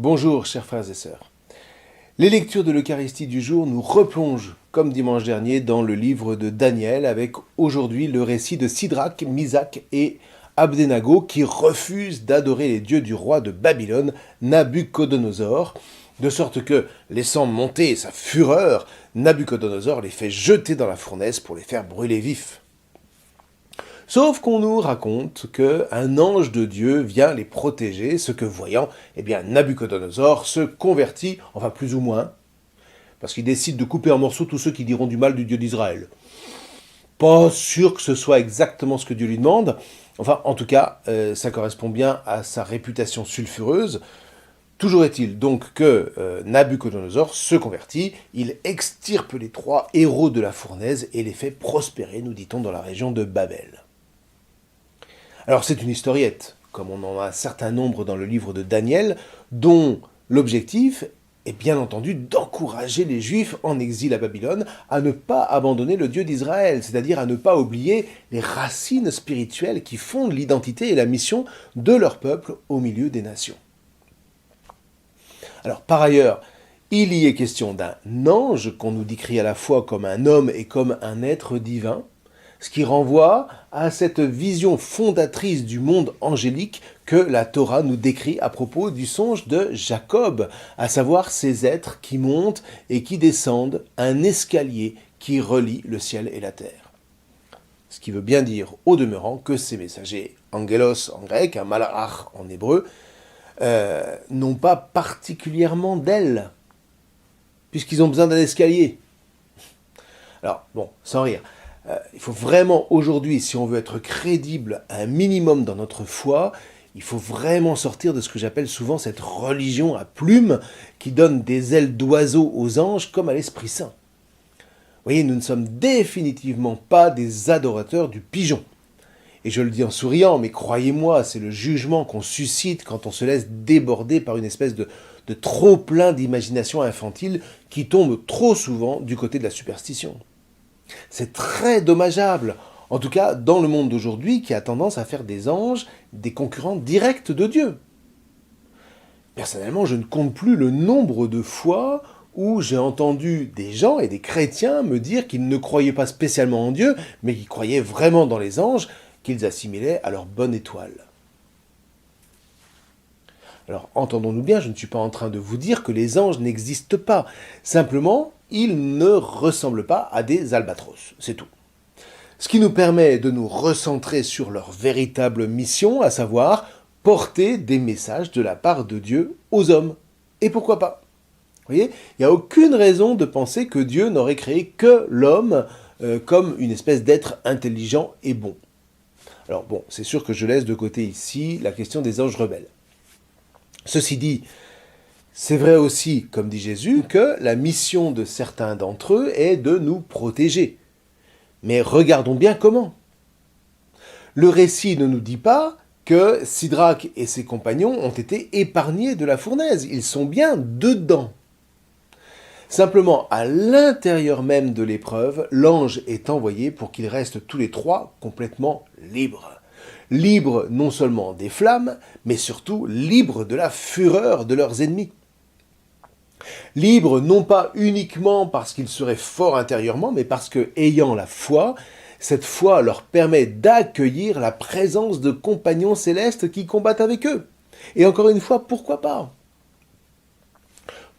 Bonjour chers frères et sœurs. Les lectures de l'Eucharistie du jour nous replongent, comme dimanche dernier, dans le livre de Daniel, avec aujourd'hui le récit de Sidrac, Misac et Abdenago qui refusent d'adorer les dieux du roi de Babylone, Nabuchodonosor, de sorte que, laissant monter sa fureur, Nabuchodonosor les fait jeter dans la fournaise pour les faire brûler vifs. Sauf qu'on nous raconte qu'un ange de Dieu vient les protéger, ce que voyant, Nabuchodonosor se convertit, enfin plus ou moins, parce qu'il décide de couper en morceaux tous ceux qui diront du mal du Dieu d'Israël. Pas sûr que ce soit exactement ce que Dieu lui demande, enfin en tout cas, ça correspond bien à sa réputation sulfureuse. Toujours est-il donc que Nabuchodonosor se convertit, il extirpe les 3 héros de la fournaise et les fait prospérer, nous dit-on, dans la région de Babel. Alors c'est une historiette, comme on en a un certain nombre dans le livre de Daniel, dont l'objectif est bien entendu d'encourager les Juifs en exil à Babylone à ne pas abandonner le Dieu d'Israël, c'est-à-dire à ne pas oublier les racines spirituelles qui fondent l'identité et la mission de leur peuple au milieu des nations. Alors par ailleurs, il y est question d'un ange qu'on nous décrit à la fois comme un homme et comme un être divin, ce qui renvoie à cette vision fondatrice du monde angélique que la Torah nous décrit à propos du songe de Jacob, à savoir ces êtres qui montent et qui descendent un escalier qui relie le ciel et la terre. Ce qui veut bien dire, au demeurant, que ces messagers, angelos en grec, un malach en hébreu, n'ont pas particulièrement d'ailes, puisqu'ils ont besoin d'un escalier. Alors, bon, sans rire, il faut vraiment aujourd'hui, si on veut être crédible un minimum dans notre foi, il faut vraiment sortir de ce que j'appelle souvent cette religion à plumes qui donne des ailes d'oiseau aux anges comme à l'Esprit Saint. Vous voyez, nous ne sommes définitivement pas des adorateurs du pigeon. Et je le dis en souriant, mais croyez-moi, c'est le jugement qu'on suscite quand on se laisse déborder par une espèce de trop-plein d'imagination infantile qui tombe trop souvent du côté de la superstition. C'est très dommageable, en tout cas dans le monde d'aujourd'hui qui a tendance à faire des anges des concurrents directs de Dieu. Personnellement, je ne compte plus le nombre de fois où j'ai entendu des gens et des chrétiens me dire qu'ils ne croyaient pas spécialement en Dieu, mais qu'ils croyaient vraiment dans les anges, qu'ils assimilaient à leur bonne étoile. Alors, entendons-nous bien, je ne suis pas en train de vous dire que les anges n'existent pas. Simplement, ils ne ressemblent pas à des albatros, c'est tout. Ce qui nous permet de nous recentrer sur leur véritable mission, à savoir porter des messages de la part de Dieu aux hommes. Et pourquoi pas ? Vous voyez, il n'y a aucune raison de penser que Dieu n'aurait créé que l'homme comme une espèce d'être intelligent et bon. Alors bon, c'est sûr que je laisse de côté ici la question des anges rebelles. Ceci dit, c'est vrai aussi, comme dit Jésus, que la mission de certains d'entre eux est de nous protéger. Mais regardons bien comment. Le récit ne nous dit pas que Sidrac et ses compagnons ont été épargnés de la fournaise. Ils sont bien dedans. Simplement, à l'intérieur même de l'épreuve, l'ange est envoyé pour qu'ils restent tous les 3 complètement libres. Libres non seulement des flammes, mais surtout libres de la fureur de leurs ennemis. Libres non pas uniquement parce qu'ils seraient forts intérieurement, mais parce que, ayant la foi, cette foi leur permet d'accueillir la présence de compagnons célestes qui combattent avec eux. Et encore une fois, pourquoi pas ?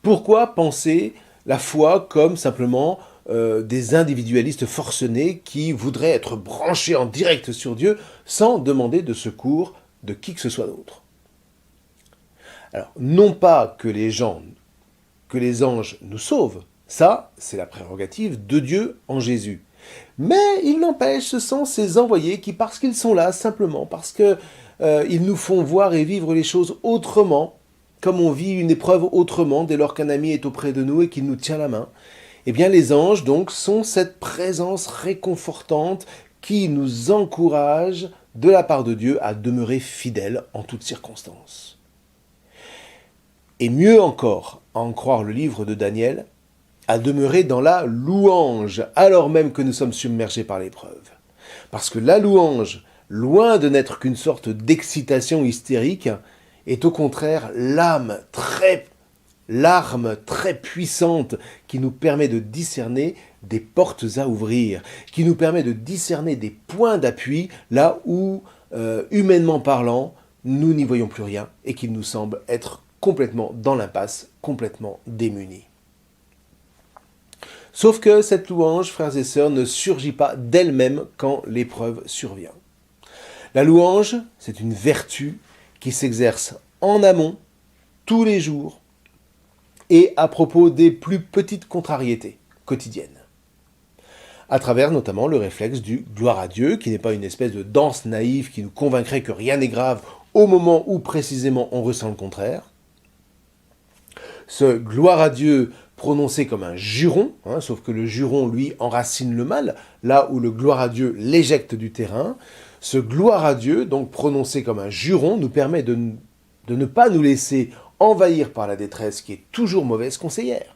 Pourquoi penser la foi comme simplement des individualistes forcenés qui voudraient être branchés en direct sur Dieu sans demander de secours de qui que ce soit d'autre. Alors, non pas que les anges nous sauvent, ça, c'est la prérogative de Dieu en Jésus. Mais il n'empêche, ce sont ces envoyés qui, parce qu'ils sont là, simplement, parce qu'ils nous font voir et vivre les choses autrement, comme on vit une épreuve autrement dès lors qu'un ami est auprès de nous et qu'il nous tient la main, eh bien les anges donc sont cette présence réconfortante qui nous encourage de la part de Dieu à demeurer fidèles en toutes circonstances. Et mieux encore, à en croire le livre de Daniel, à demeurer dans la louange, alors même que nous sommes submergés par l'épreuve. Parce que la louange, loin de n'être qu'une sorte d'excitation hystérique, est au contraire l'arme très puissante qui nous permet de discerner des portes à ouvrir, qui nous permet de discerner des points d'appui là où, humainement parlant, nous n'y voyons plus rien et qu'il nous semble être complètement dans l'impasse, complètement démunis. Sauf que cette louange, frères et sœurs, ne surgit pas d'elle-même quand l'épreuve survient. La louange, c'est une vertu qui s'exerce en amont, tous les jours, et à propos des plus petites contrariétés quotidiennes. À travers notamment le réflexe du gloire à Dieu, qui n'est pas une espèce de danse naïve qui nous convaincrait que rien n'est grave au moment où précisément on ressent le contraire. Ce gloire à Dieu prononcé comme un juron, sauf que le juron, lui, enracine le mal, là où le gloire à Dieu l'éjecte du terrain. Ce gloire à Dieu, donc prononcé comme un juron, nous permet de ne pas nous laisser envahir par la détresse qui est toujours mauvaise conseillère.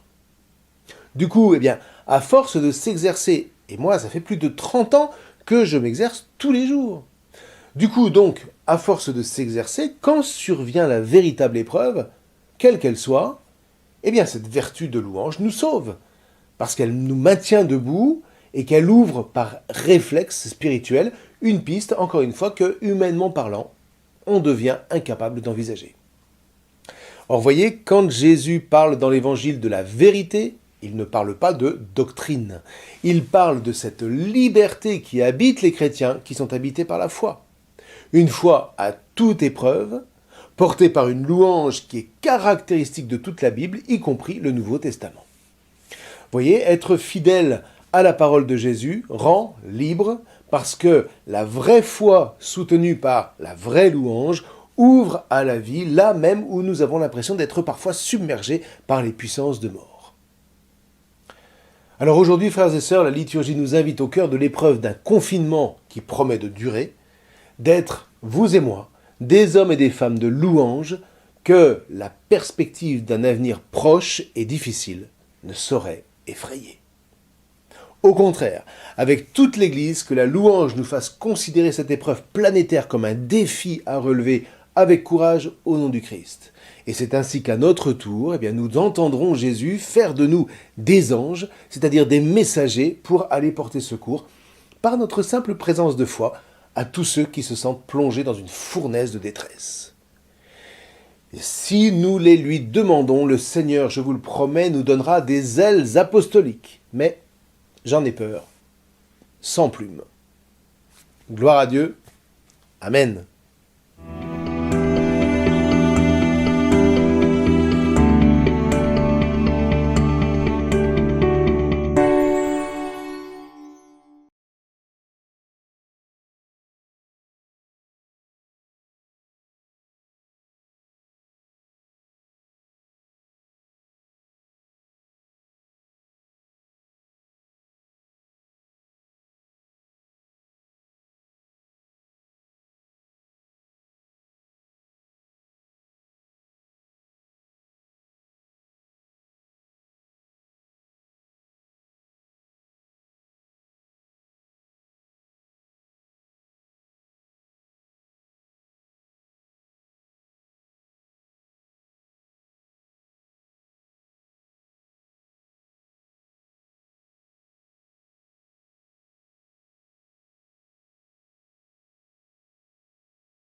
Du coup, eh bien, à force de s'exercer, et moi, ça fait plus de 30 ans que je m'exerce tous les jours. Du coup, donc, à force de s'exercer, quand survient la véritable épreuve, quelle qu'elle soit, eh bien, cette vertu de louange nous sauve, parce qu'elle nous maintient debout et qu'elle ouvre par réflexe spirituel une piste, encore une fois, que, humainement parlant, on devient incapable d'envisager. Or, voyez, quand Jésus parle dans l'évangile de la vérité, il ne parle pas de doctrine. Il parle de cette liberté qui habite les chrétiens, qui sont habités par la foi. Une foi à toute épreuve, portée par une louange qui est caractéristique de toute la Bible, y compris le Nouveau Testament. Voyez, être fidèle à la parole de Jésus rend libre, parce que la vraie foi soutenue par la vraie louange ouvre à la vie là même où nous avons l'impression d'être parfois submergés par les puissances de mort. Alors aujourd'hui, frères et sœurs, la liturgie nous invite au cœur de l'épreuve d'un confinement qui promet de durer, d'être, vous et moi, des hommes et des femmes de louange que la perspective d'un avenir proche et difficile ne saurait effrayer. Au contraire, avec toute l'Église, que la louange nous fasse considérer cette épreuve planétaire comme un défi à relever avec courage au nom du Christ. Et c'est ainsi qu'à notre tour, eh bien, nous entendrons Jésus faire de nous des anges, c'est-à-dire des messagers pour aller porter secours, par notre simple présence de foi, à tous ceux qui se sentent plongés dans une fournaise de détresse. Et si nous les lui demandons, le Seigneur, je vous le promets, nous donnera des ailes apostoliques. Mais j'en ai peur, sans plume. Gloire à Dieu. Amen.